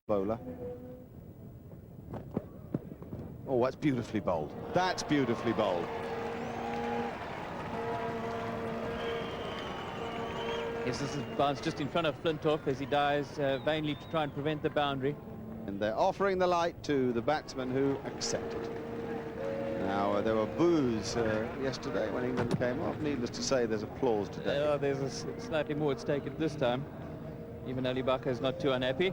bowler. Oh, that's beautifully bowled. That's beautifully bowled. Yes, this is bounced just in front of Flintoff as he dives vainly to try and prevent the boundary. And they're offering the light to the batsman who accepted. Now, there were boos yesterday when England came off. Needless to say, there's applause today. There's slightly more at stake at this time. Even Ali Bakr is not too unhappy.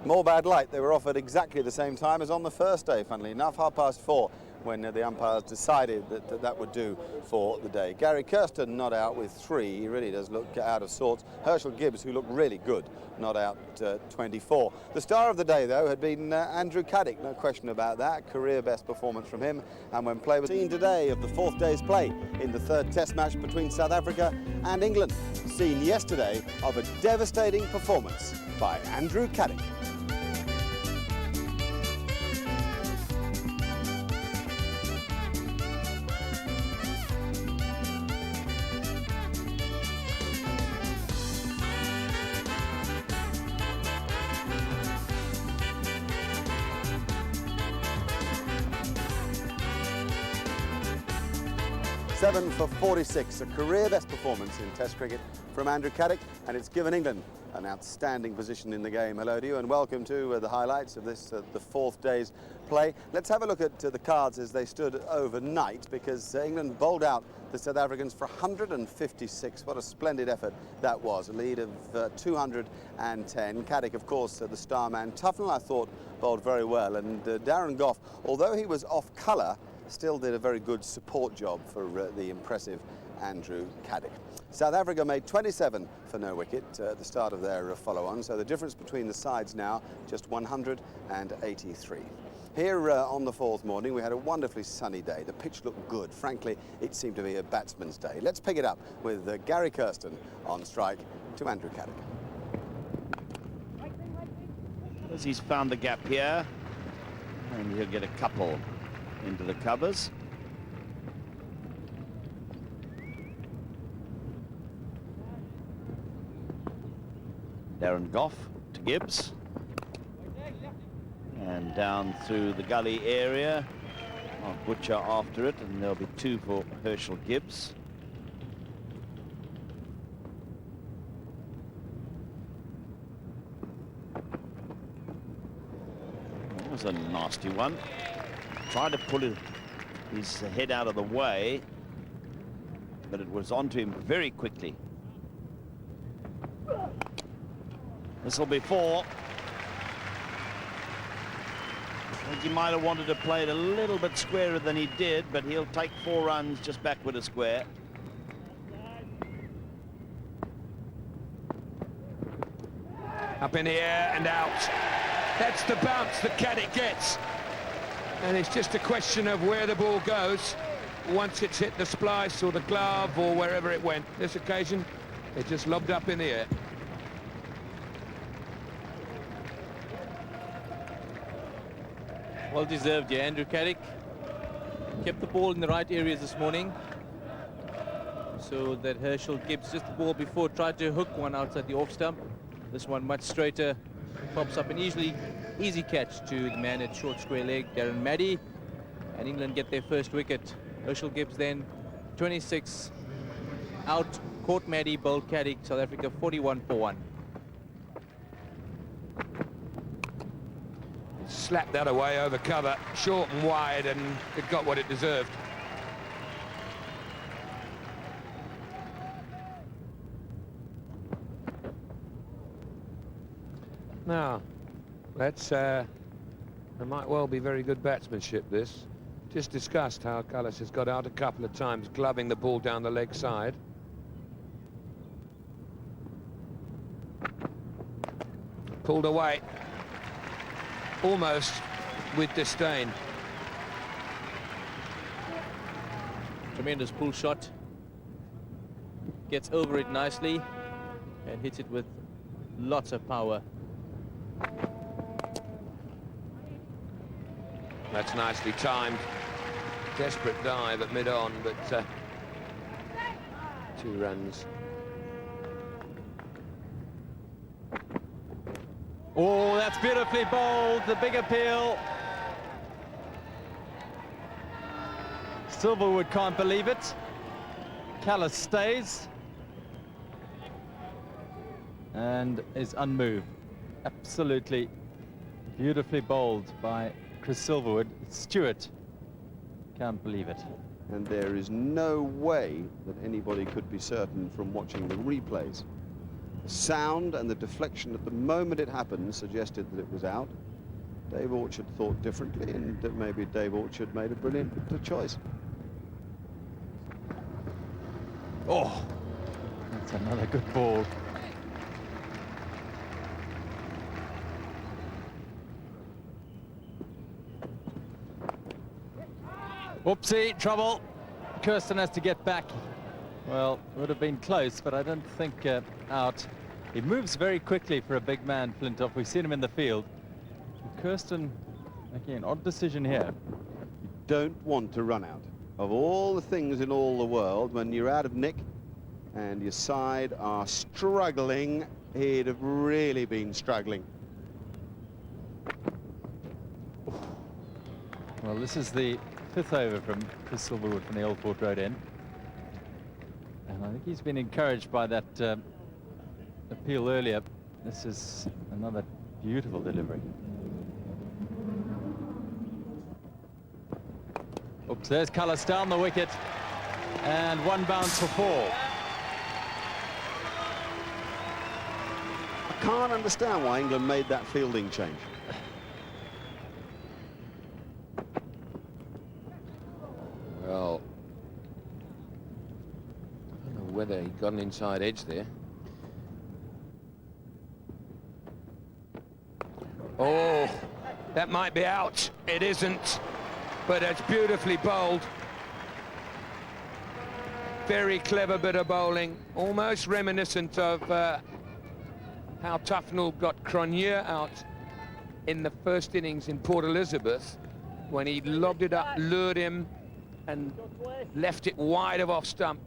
More bad light. They were offered exactly the same time as on the first day, funnily enough, 4:30, when the umpires decided that that would do for the day. Gary Kirsten not out with 3. He really does look out of sorts. Herschel Gibbs, who looked really good, not out 24. The star of the day, though, had been Andrew Caddick, no question about that. Career best performance from him. And when play was seen today of the 4th day's play in the 3rd Test match between South Africa and England. Seen yesterday of a devastating performance by Andrew Caddick. Seven for 46, a career best performance in Test cricket from Andrew Caddick, and it's given England an outstanding position in the game. Hello to you and welcome to the highlights of this, the 4th day's play. Let's have a look at the cards as they stood overnight, because England bowled out the South Africans for 156. What a splendid effort that was, a lead of 210. Caddick, of course, the star man. Tufnell, I thought, bowled very well, and Darren Gough, although he was off colour, still did a very good support job for the impressive Andrew Caddick. South Africa made 27 for no wicket at the start of their follow-on, so the difference between the sides now just 183. Here on the 4th morning, we had a wonderfully sunny day. The pitch looked good. Frankly, it seemed to be a batsman's day. Let's pick it up with Gary Kirsten on strike to Andrew Caddick. As he's found the gap here, and he'll get a couple into the covers. Darren Gough to Gibbs. And down through the gully area. Butcher after it, and there'll be 2 for Herschel Gibbs. That was a nasty one. Tried to pull his head out of the way, but it was onto him very quickly. This will be 4. I think he might have wanted to play it a little bit squarer than he did, but he'll take 4 runs just backward a square. Up in the air and out. That's the bounce that Caddick gets. And it's just a question of where the ball goes once it's hit the splice or the glove or wherever it went. This occasion, it just lobbed up in the air. Well deserved, yeah. Andrew Caddick kept the ball in the right areas this morning, so that Herschel Gibbs, just the ball before, tried to hook one outside the off stump. This one much straighter, pops up an easy catch to the man at short square leg, Darren Maddy, and England get their first wicket. Herschel Gibbs then 26 out, caught Maddy, bowled Caddick. South Africa 41 for 1. Slapped that away over cover, short and wide, and it got what it deserved. Now, let's, there might well be very good batsmanship, this. Just discussed how KALLIS has got out a couple of times, gloving the ball down the leg side. Pulled away. Almost with disdain. Tremendous pull shot. Gets over it nicely and hits it with lots of power. That's nicely timed. Desperate dive at mid-on, but 2 runs. Oh, that's beautifully bowled. The big appeal. Silverwood can't believe it. KALLIS stays and is unmoved. Absolutely beautifully bowled by Chris Silverwood. Stewart can't believe it. And there is no way that anybody could be certain from watching the replays. The sound and the deflection at the moment it happened suggested that it was out. Dave Orchard thought differently, and that maybe Dave Orchard made a brilliant choice. Oh, that's another good ball. Whoopsie, trouble. Kirsten has to get back. Well, would have been close, but I don't think out. He moves very quickly for a big man, Flintoff. We've seen him in the field. Kirsten making an odd decision here. You don't want to run out. Of all the things in all the world, when you're out of nick and your side are struggling, he'd have really been struggling. Well, this is the 5th over from Chris Silverwood from the Old Port Road end. And I think he's been encouraged by that appeal earlier. This is another beautiful delivery. Oops, there's KALLIS down the wicket. And one bounce for 4. I can't understand why England made that fielding change. Well, I don't know whether he got an inside edge there. Oh, that might be out. It isn't, but it's beautifully bowled. Very clever bit of bowling, almost reminiscent of how Tufnell got Cronje out in the first innings in Port Elizabeth, when he lobbed it up, lured him, and left it wide of off stump.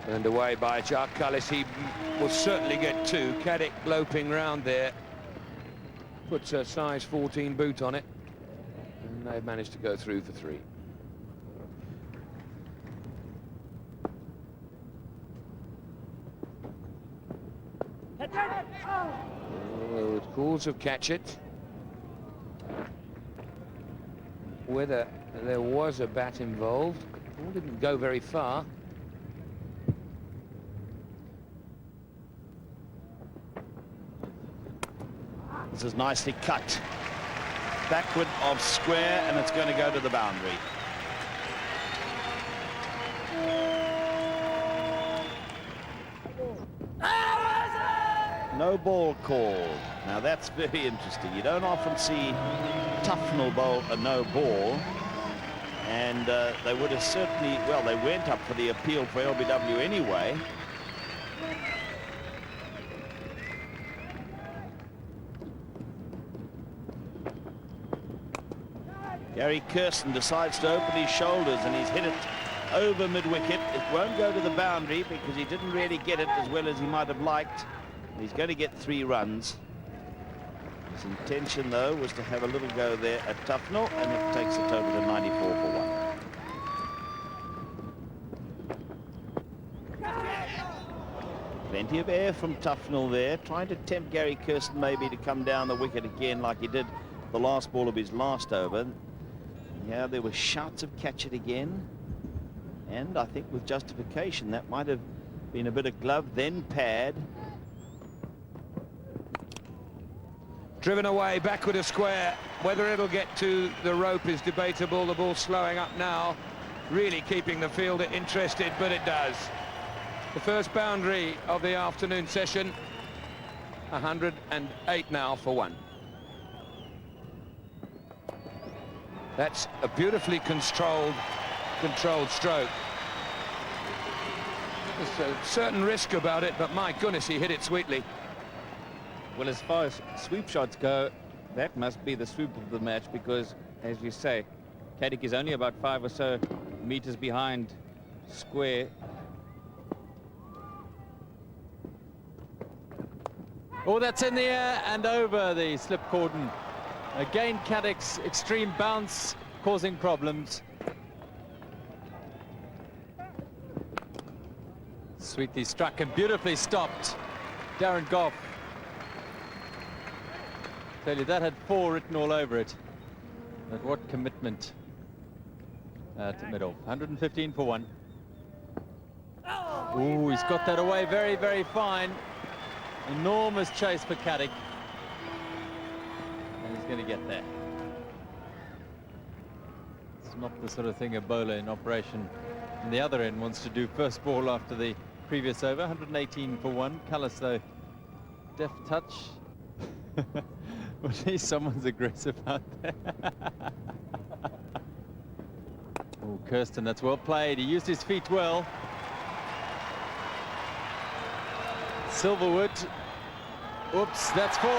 Turned away by KALLIS. He will certainly get 2. Caddick loping round there. Puts a size 14 boot on it. And they've managed to go through for 3. Oh, calls of catch it. Whether there was a bat involved. The ball didn't go very far. This is nicely cut. Backward of square, and it's going to go to the boundary. No ball called. Now that's very interesting. You don't often see Tufnell bowl a no ball, and they would have certainly, well, they went up for the appeal for LBW anyway. Gary Kirsten decides to open his shoulders, and he's hit it over mid-wicket. It won't go to the boundary because he didn't really get it as well as he might have liked. He's going to get 3 runs. His intention, though, was to have a little go there at Tufnell, and it takes a total of 94 for 1. Plenty of air from Tufnell there, trying to tempt Gary Kirsten maybe to come down the wicket again like he did the last ball of his last over. Yeah, there were shouts of catch it again, and I think with justification. That might have been a bit of glove, then pad. Driven away, backward of square. Whether it'll get to the rope is debatable. The ball slowing up now, really keeping the fielder interested, but it does. The first boundary of the afternoon session, 108 now for 1. That's a beautifully controlled stroke. There's a certain risk about it, but my goodness, he hit it sweetly. Well, as far as sweep shots go, that must be the swoop of the match, because, as you say, Caddick is only about 5 or so meters behind square. Oh, that's in the air and over the slip cordon. Again, Caddick's extreme bounce causing problems. Sweetly struck and beautifully stopped. Darren Goff. Tell you, that had 4 written all over it. But what commitment to middle. 115 for 1. Oh, he's got that away very, very fine. Enormous chase for Caddick. And he's going to get there. It's not the sort of thing a bowler in operation in the other end wants to do. First ball after the previous over. 118 for 1. Kallis, though, deft touch. Well, at least someone's aggressive out there. Oh, KIRSTEN, that's well played. He used his feet well. Silverwood. Oops, that's 4.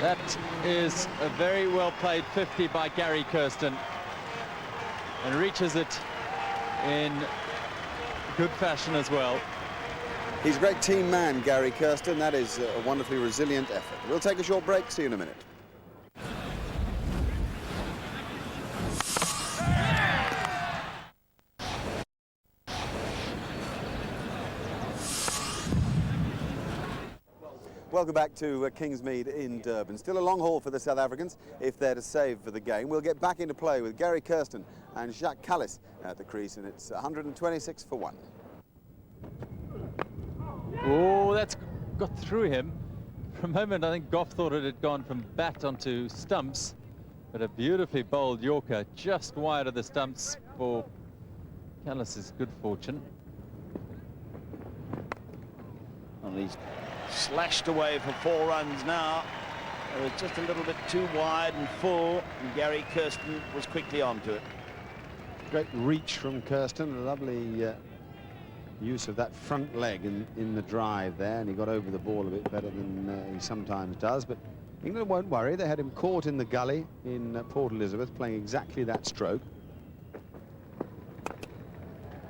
That is a very well played 50 by Gary KIRSTEN, and reaches it in good fashion as well. He's a great team man, Gary KIRSTEN. That is a wonderfully resilient effort. We'll take a short break. See you in a minute. Welcome back to Kingsmead in Durban. Still a long haul for the South Africans if they're to save for the game. We'll get back into play with Gary KIRSTEN and Jacques Kallis at the crease, and it's 126 for 1. Oh, that's got through him. For a moment, I think Goff thought it had gone from bat onto stumps, but a beautifully bowled Yorker just wide of the stumps for Kallis's good fortune. Well, he's slashed away for 4 runs now. It was just a little bit too wide and full, and Gary KIRSTEN was quickly onto it. Great reach from KIRSTEN, a lovely use of that front leg in the drive there, and he got over the ball a bit better than he sometimes does. But England won't worry. They had him caught in the gully in Port Elizabeth, playing exactly that stroke.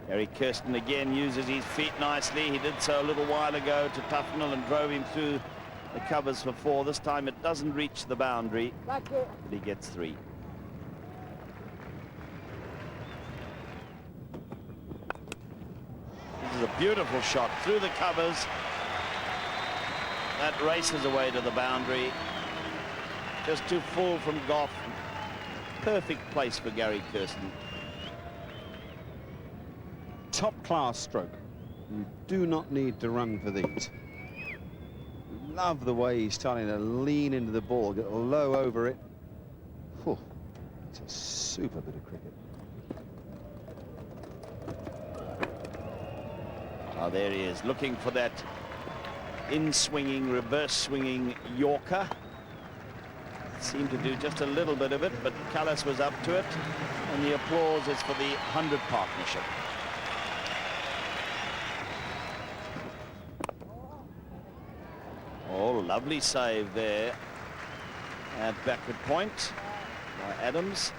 Gary KIRSTEN again uses his feet nicely. He did so a little while ago to Tufnell and drove him through the covers for 4. This time it doesn't reach the boundary, but he gets 3. This is a beautiful shot through the covers. That races away to the boundary. Just too full from Goff. Perfect place for Gary KIRSTEN. Top-class stroke. You do not need to run for these. Love the way he's starting to lean into the ball, get low over it. Whew. It's a super bit of cricket. Oh, there he is, looking for that in-swinging, reverse-swinging Yorker. Seemed to do just a little bit of it, but Kallis was up to it, and the applause is for the 100 partnership. Oh, lovely save there at backward point by Adams.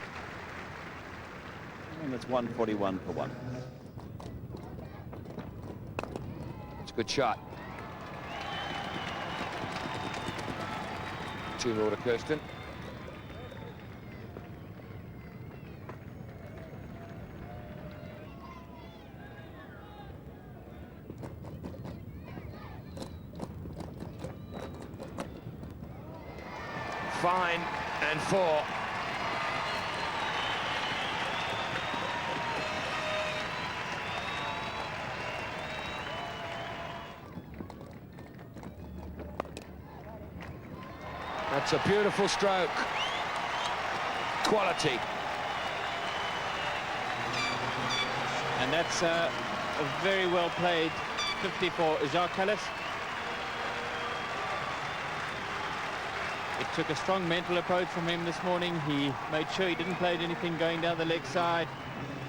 And it's 141 for 1. It's a good shot. 2 more to KIRSTEN. Fine and 4. That's a beautiful stroke. Quality. And that's a very well played 50 for Jacques Kallis. It took a strong mental approach from him this morning. He made sure he didn't play anything going down the leg side.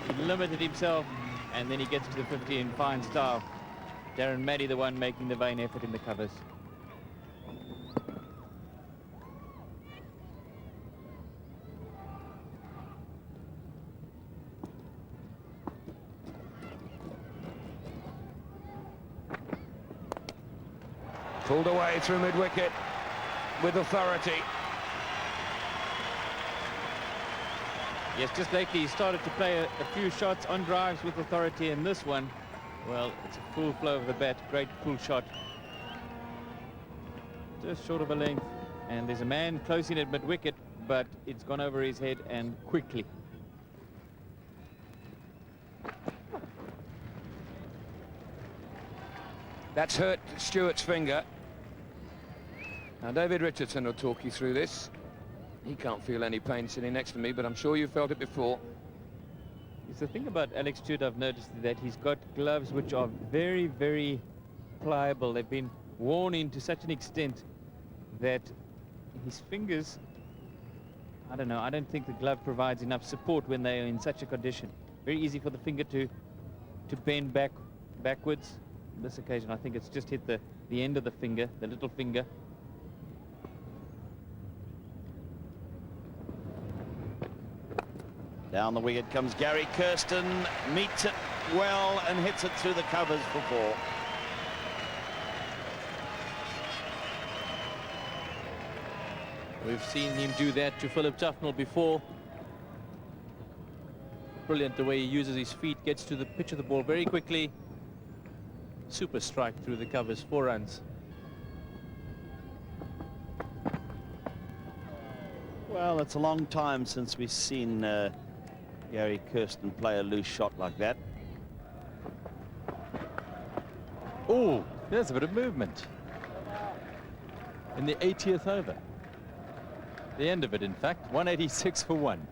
He limited himself, and then he gets to the 50 in fine style. Darren Maddy, the one making the vain effort in the covers. Pulled away through mid-wicket with authority. Yes, just lately he started to play a few shots on drives with authority, and this one, well, it's a full flow of the bat. Great pull shot. Just short of a length, and there's a man close in at mid-wicket, but it's gone over his head and quickly. That's hurt Stewart's finger. Now David Richardson will talk you through this. He can't feel any pain sitting next to me, but I'm sure you felt it before. It's the thing about Alex Stewart I've noticed, that he's got gloves which are very, very pliable. They've been worn in to such an extent that his fingers, I don't know, I don't think the glove provides enough support when they are in such a condition. Very easy for the finger to bend backwards. On this occasion, I think it's just hit the end of the finger, the little finger. Down the wicket comes Gary Kirsten, meets it well and hits it through the covers for 4. We've seen him do that to Philip Tufnell before. Brilliant the way he uses his feet, gets to the pitch of the ball very quickly. Super strike through the covers, 4 runs. Well, it's a long time since we've seen Gary Kirsten play a loose shot like that. Oh, there's a bit of movement in the 80th over. The end of it, in fact, 186 for 1.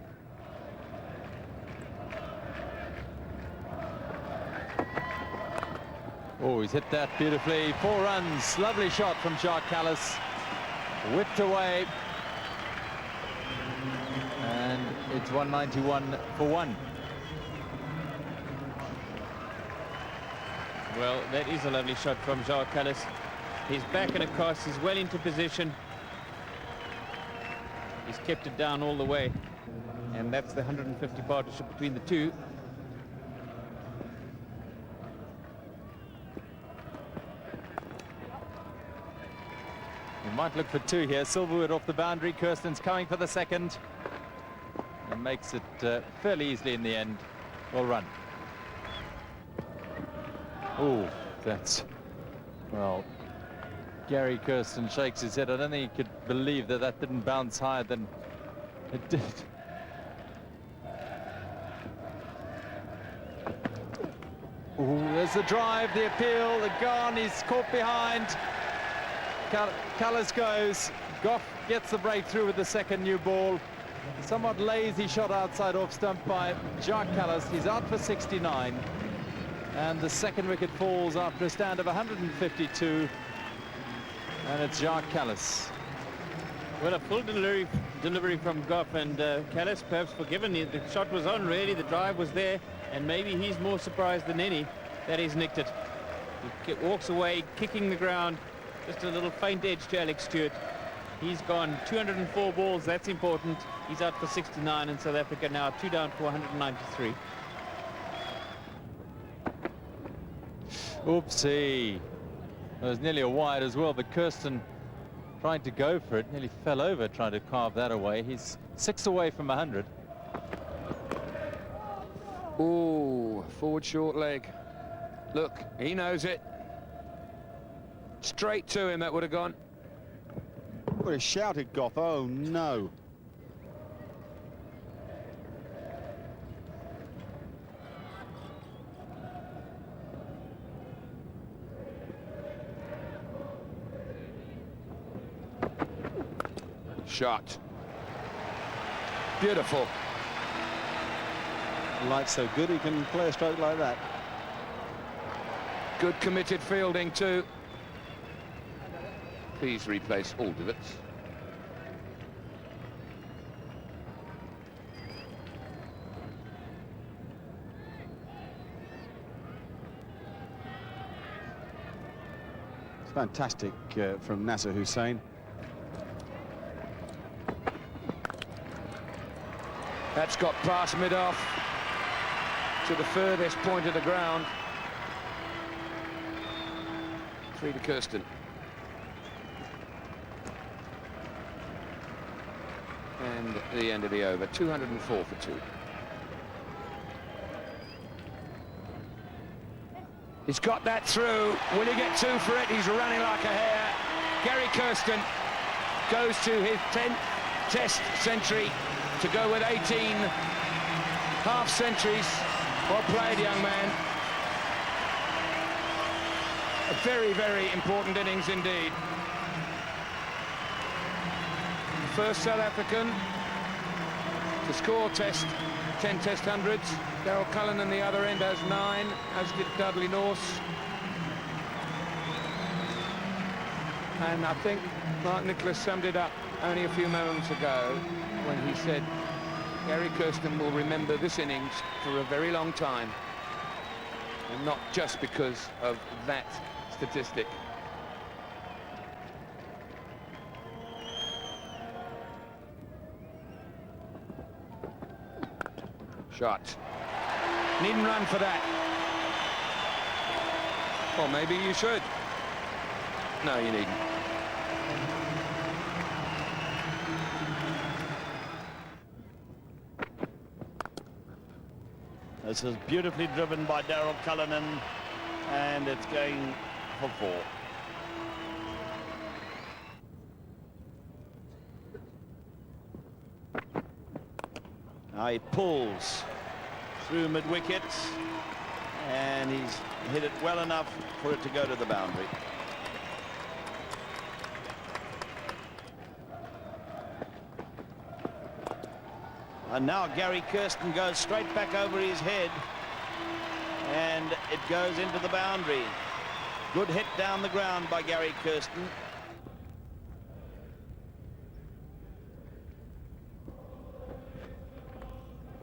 Oh, he's hit that beautifully. 4 runs. Lovely shot from JACQUES. Whipped away. And it's 191 for 1. Well, that is a lovely shot from JACQUES. He's back and across. He's well into position. He's kept it down all the way. And that's the 150 partnership between the two. We might look for 2 here. Silverwood off the boundary. Kirsten's coming for the second. And makes it fairly easily in the end. Well run. Oh, that's... Well, Gary Kirsten shakes his head. I don't think he could believe that that didn't bounce higher than it did. Oh, there's the drive, the appeal, the gone. He's caught behind. KALLIS goes. Goff gets the breakthrough with the second new ball. Somewhat lazy shot outside off stump by JACQUES. He's out for 69. And the second wicket falls after a stand of 152. And it's JACQUES. Well, a full delivery from Goff, and KALLIS perhaps forgiven. The shot was on, really. The drive was there, and maybe he's more surprised than any that he's nicked it. He walks away, kicking the ground. Just a little faint edge to Alex Stewart. He's gone 204 balls. That's important. He's out for 69, and South Africa now 2 down for 193. Oopsie. It was nearly a wide as well, but Kirsten tried to go for it, nearly fell over trying to carve that away. He's 6 away from 100. Oh, forward short leg. Look, he knows it. Straight to him, that would have gone. Well, he shouted, Goff. Oh, no. Shot. Beautiful. Light's so good, he can play a stroke like that. Good committed fielding too. Please replace all divots. It's fantastic from Nasser Hussain. That's got past mid-off to the furthest point of the ground. 3 to Kirsten. And the end of the over, 204 for 2. He's got that through. Will he get 2 for it? He's running like a hare. Gary Kirsten goes to his 10th Test century to go with 18 half centuries. Well played, young man. A very, very important innings indeed. The first South African to score 10 Test hundreds. Daryl Cullen on the other end has 9, as did Dudley Norse. And I think Mark Nicholas summed it up only a few moments ago when he said Gary Kirsten will remember this innings for a very long time, and not just because of that statistic. Shot. Needn't run for that. Or maybe you should. No, you needn't. This is beautifully driven by Daryl Cullinan, and it's going for 4. Now he pulls through mid-wicket, and he's hit it well enough for it to go to the boundary. And now Gary Kirsten goes straight back over his head, and it goes into the boundary. Good hit down the ground by Gary Kirsten.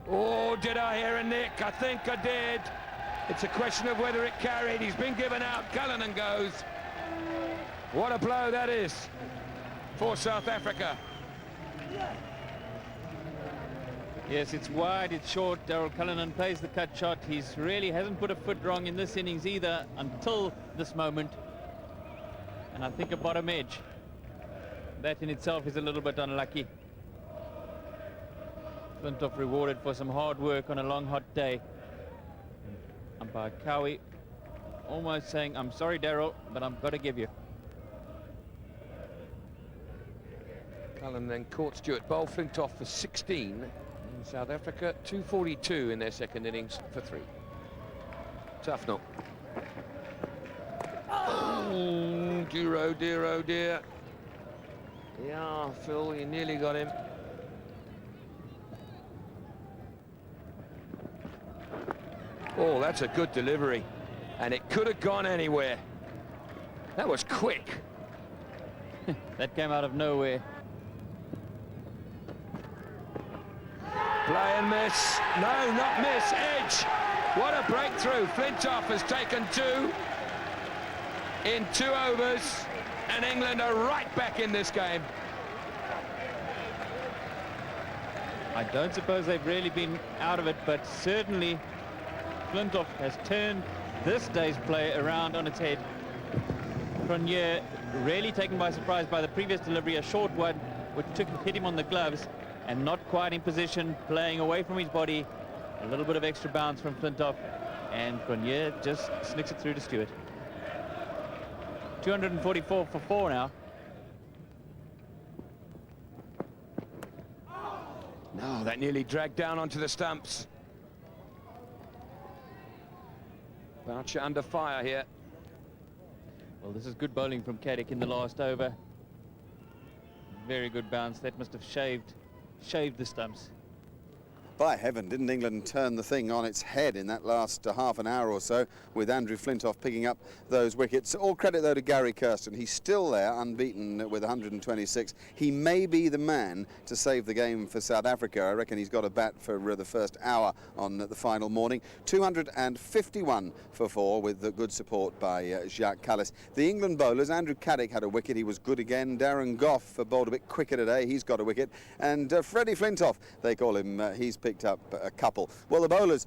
Oh, did I hear a nick? I think I did. It's a question of whether it carried. He's been given out. Cullinan goes. What a blow that is for South Africa. Yes, it's wide, it's short. Daryl Cullinan plays the cut shot. He's really hasn't put a foot wrong in this innings either until this moment. And I think a bottom edge. That in itself is a little bit unlucky. Flintoff rewarded for some hard work on a long, hot day. Umpire Cowie almost saying, I'm sorry, Daryl, but I've got to give you. Cullen then caught Stuart Bowl. Flintoff for 16. In South Africa, 242 in their second innings for 3. Tough knock. Oh, dear, oh dear, oh dear. Yeah, Phil, you nearly got him. Oh, that's a good delivery. And it could have gone anywhere. That was quick. That came out of nowhere. Play and miss. No, not miss. Edge. What a breakthrough. Flintoff has taken 2 in 2 overs, and England are right back in this game. I don't suppose they've really been out of it, but certainly Flintoff has turned this day's play around on its head. Cronje really taken by surprise by the previous delivery, a short one, which hit him on the gloves, and not quite in position, playing away from his body. A little bit of extra bounce from Flintoff, and Cronje just snicks it through to Stewart. 244 for 4 now. No, that nearly dragged down onto the stumps. Boucher under fire here. Well, this is good bowling from Caddick in the last over. Very good bounce. That must have shaved the stumps. By heaven, didn't England turn the thing on its head in that last half an hour or so, with Andrew Flintoff picking up those wickets. All credit, though, to Gary Kirsten. He's still there, unbeaten with 126. He may be the man to save the game for South Africa. I reckon he's got a bat for the first hour on the final morning. 251 for 4 with the good support by Jacques Kallis. The England bowlers, Andrew Caddick had a wicket. He was good again. Darren Gough bowled a bit quicker today. He's got a wicket. And Freddie Flintoff, they call him, he's picked up a couple. Well, the bowlers